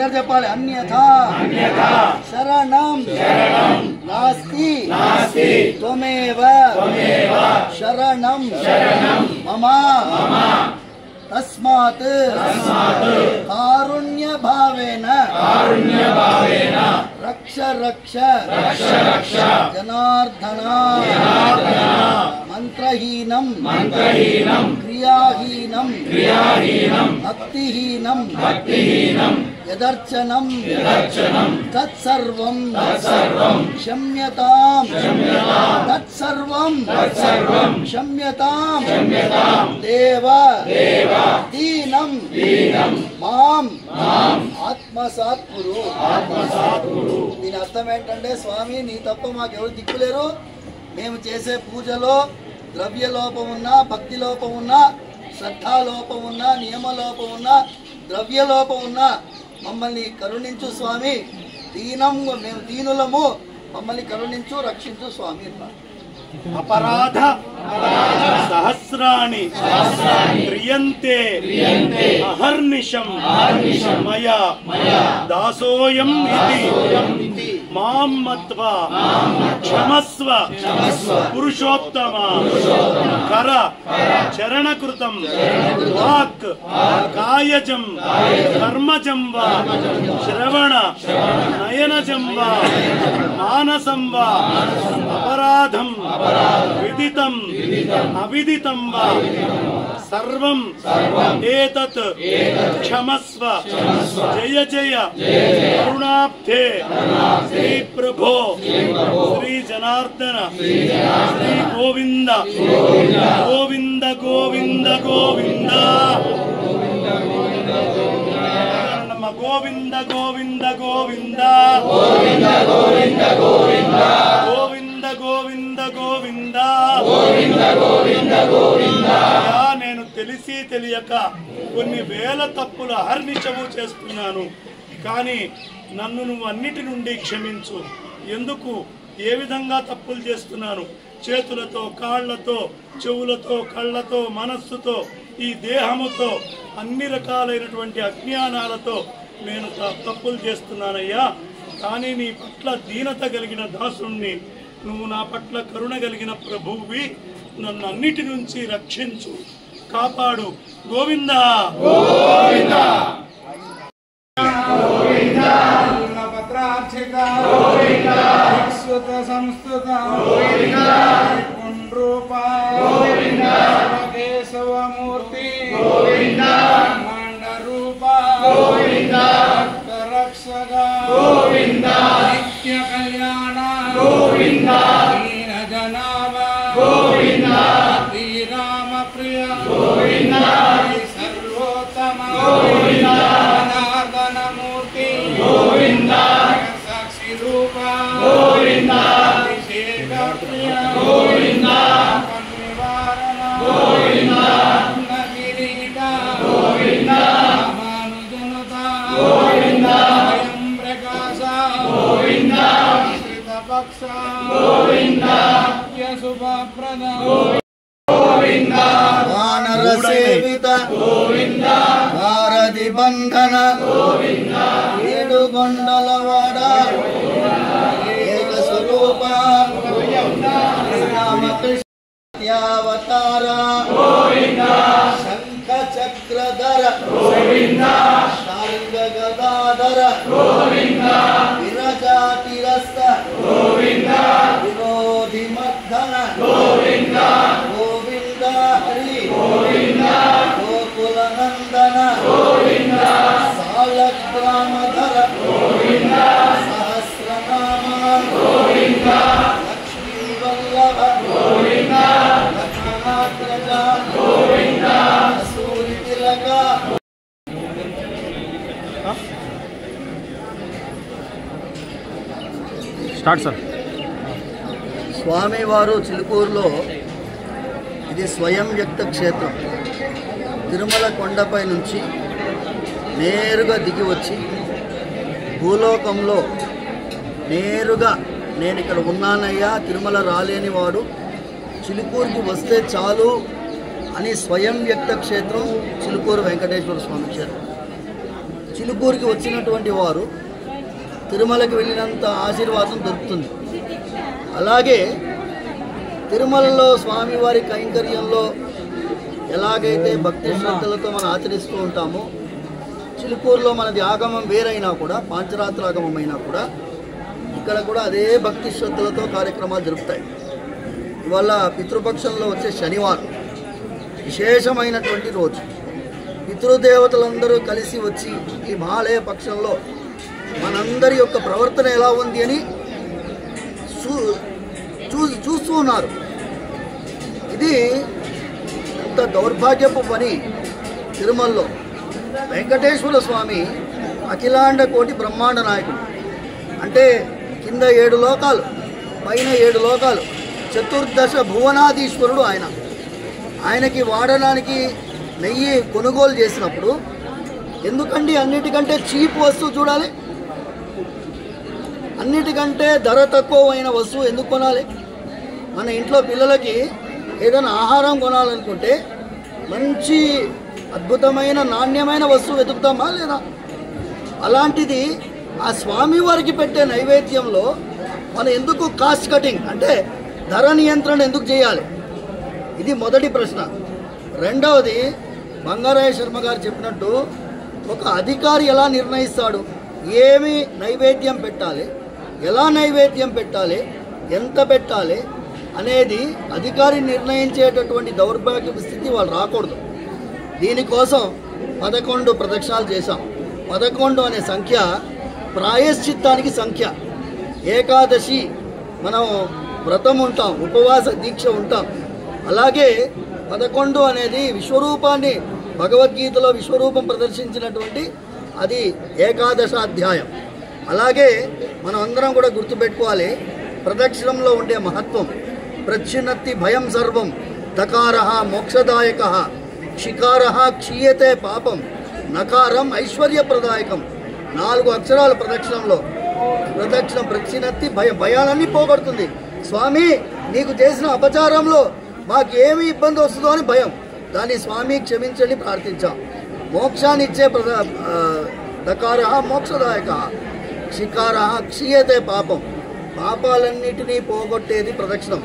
అందరు చెప్పాలి. అన్యథా శరణం నాస్తి త్వమేవ శరణం మమ తస్మాత్ కారుణ్య భావేన రక్ష రక్ష జనార్దన మంత్రహీనం క్రియాహీనం భక్తిహీనం యదర్చనం తత్సర్వం క్షమ్యతాం తత్సర్వం క్షమ్యతాం దేవ దీనం మాం ఆత్మసాత్ కురు. దీని అర్థం ఏంటంటే, స్వామి నీ తప్ప మాకెవరు దిక్కులేరు. మేము చేసే పూజలో ద్రవ్య లోపం ఉన్నా, భక్తి లోపం ఉన్నా, శ్రద్ధాలోపం ఉన్నా, నియమలోపం ఉన్నా, ద్రవ్య లోపం ఉన్నా మమ్మల్ని కరుణించు స్వామి. మేము దీనులము, మమ్మల్ని కరుణించు, రక్షించు స్వామి. अपराध सहस्राणि क्रियन्ते अहर्निशं मया दासोऽयम् इति मां मत्वा क्षमस्व पुरुषोत्तम कर चरणकृतं वाक् कायजं कर्मजं वा श्रवण नयनजं वा मानसं वा अपराधं विदितं अविदितं वा सर्वं एतत् क्षमस्व जय जय करुणाब्धे श्री प्रभो श्री जनार्दन श्री गोविंद गोविंद गोविंद गोविंद गोविंद गोविंद गोविंद गोविंद गोविंद गोविंद गोविंद गोविंद गोविंद गोविंद गोविंद गोविंद. నేను తెలిసి తెలియక కొన్ని వేల తప్పులు అహర్నిశము చేస్తున్నాను, కానీ నన్ను నువ్వు అన్నిటి నుండి క్షమించు. ఎందుకు, ఏ విధంగా తప్పులు చేస్తున్నాను? చేతులతో, కాళ్లతో, చెవులతో, కళ్ళతో, మనస్సుతో, ఈ దేహముతో, అన్ని రకాలైనటువంటి అజ్ఞానాలతో నేను తప్పులు చేస్తున్నానయ్యా. కానీ నీ పట్ల దీనత కలిగిన దాసుణ్ణి, నువ్వు నా పట్ల కరుణ కలిగిన ప్రభువి, నన్ను అన్నిటి నుంచి రక్షించు, కాపాడు. గోవింద గోవింద సంస్థ కేశవమూర్తి మండరూప రక్షక నిత్య కళ్యాణ దీన జనాభ శ్రీరామ ప్రియ సర్వోత్తమ జనార్దనమూర్తి సాక్షి రూప అభిషేక ప్రియ వానర సేవిత వారధి బంధన ఏడుగొండలవాడ ఏక స్వరూప రామకృష్ణావతార శంఖ చక్రధర శార్ంగ గదాధర విరజాతిరస్త విరోధి మర్దన గోవింద హరి గోకుల నందన సాలగ్రామధర సహస్రనామ లక్ష్మీ వల్లభ లక్ష్మణాగ్రజ సూరి తిలక. Start sir. స్వామివారు చిలుకూరులో, ఇది స్వయం వ్యక్త క్షేత్రం. తిరుమల కొండపై నుంచి నేరుగా దిగి వచ్చి భూలోకంలో నేరుగా నేను ఇక్కడ ఉన్నానయ్యా, తిరుమల రాలేని వాడు చిలుకూరుకి వస్తే చాలు అని స్వయం వ్యక్త క్షేత్రం చిలుకూరు వెంకటేశ్వర స్వామి క్షేత్రం. చిలుకూరుకి వచ్చినటువంటి వారు తిరుమలకి వెళ్ళినంత ఆశీర్వాదం దొరుకుతుంది. అలాగే తిరుమలలో స్వామివారి కైంకర్యంలో ఎలాగైతే భక్తి శ్రద్ధలతో మనం ఆచరిస్తూ ఉంటామో, చిలుకూరులో మనది ఆగమం వేరైనా కూడా, పాంచరాత్ర ఆగమం అయినా కూడా ఇక్కడ కూడా అదే భక్తి శ్రద్ధలతో కార్యక్రమాలు జరుపుతాయి. ఇవాళ పితృపక్షంలో వచ్చే శనివారం విశేషమైనటువంటి రోజు. పితృదేవతలందరూ కలిసి వచ్చి ఈ మహాలయ పక్షంలో మనందరి యొక్క ప్రవర్తన ఎలా ఉంది అని చూస్తూ ఉన్నారు. ఇది ఎంత దౌర్భాగ్యపు పని. తిరుమలలో వెంకటేశ్వర స్వామి అఖిలాండ కోటి బ్రహ్మాండ నాయకుడు. అంటే కింద 7 లోకాలు, పైన 7 లోకాలు, చతుర్దశ భువనాధీశ్వరుడు ఆయన. ఆయనకి వాడడానికి నెయ్యి కొనుగోలు చేసినప్పుడు ఎందుకండి అన్నిటికంటే చీప్ వస్తువు చూడాలి? అన్నిటికంటే ధర తక్కువైన వస్తువు ఎందుకు కొనాలి? మన ఇంట్లో పిల్లలకి ఏదైనా ఆహారం కొనాలనుకుంటే మంచి అద్భుతమైన నాణ్యమైన వస్తువు వెతుకుతామా లేదా? అలాంటిది ఆ స్వామివారికి పెట్టే నైవేద్యంలో మనం ఎందుకు కాస్ట్ కటింగ్ అంటే ధర నియంత్రణ ఎందుకు చేయాలి? ఇది మొదటి ప్రశ్న. రెండవది, బంగారాయ శర్మ గారు చెప్పినట్టు ఒక అధికారి ఎలా నిర్ణయిస్తాడు ఏమి నైవేద్యం పెట్టాలి, ఎలా నైవేద్యం పెట్టాలి, ఎంత పెట్టాలి అనేది అధికారి నిర్ణయించేటటువంటి దౌర్భాగ్యపు స్థితి వాళ్ళు రాకూడదు. దీనికోసం 11 ప్రదక్షిణాలు చేశాం. 11 అనే సంఖ్య ప్రాయశ్చిత్తానికి సంఖ్య. ఏకాదశి మనం వ్రతం ఉంటాం, ఉపవాస దీక్ష ఉంటాం. అలాగే 11 అనేది విశ్వరూపాన్ని, భగవద్గీతలో విశ్వరూపం ప్రదర్శించినటువంటి అది ఏకాదశాధ్యాయం. అలాగే మనం అందరం కూడా గుర్తుపెట్టుకోవాలి ప్రదక్షిణంలో ఉండే మహత్వం. ప్రచ్ఛిన్నత్తి భయం సర్వం, దకారః మోక్షదాయకః, షికారః క్షీయతే పాపం, నకారం ఐశ్వర్యప్రదాయకం. 4 అక్షరాలు ప్రదక్షిణంలో. ప్రదక్షిణం ప్రచ్ఛిన్నత్తి భయాలన్నీ పోగొడుతుంది. స్వామి నీకు చేసిన అపచారంలో మాకు ఏమి ఇబ్బంది వస్తుందో అని భయం, దాన్ని స్వామి క్షమించండి ప్రార్థించాం. మోక్షాన్ని ఇచ్చే దకారః మోక్షదాయకః, షికారః క్షీయతే పాపం. పాపాలన్నిటినీ పోగొట్టేది ప్రదక్షిణం.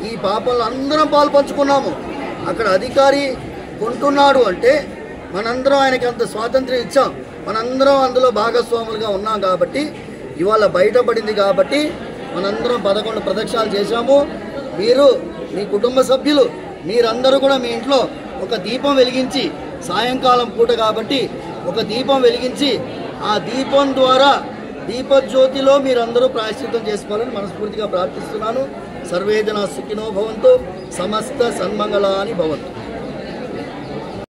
ఈ పాపాలు అందరం పాలు పంచుకున్నాము. అక్కడ అధికారి కొంటున్నాడు అంటే మనందరం ఆయనకి అంత స్వాతంత్ర్యం ఇచ్చాం, మనందరం అందులో భాగస్వాములుగా ఉన్నాం. కాబట్టి ఇవాళ బయటపడింది కాబట్టి మనందరం 11 ప్రదక్షిణాలు చేశాము. మీరు మీ కుటుంబ సభ్యులు మీరందరూ కూడా మీ ఇంట్లో ఒక దీపం వెలిగించి, సాయంకాలం పూట కాబట్టి ఒక దీపం వెలిగించి ఆ దీపం ద్వారా దీపజ్యోతిలో మీరందరూ ప్రాయశ్చిత్తం చేసుకోవాలని మనస్ఫూర్తిగా ప్రార్థిస్తున్నాను. సర్వే జనా సుఖినో భవంతు, సమస్త సన్మంగళాని భవంతు.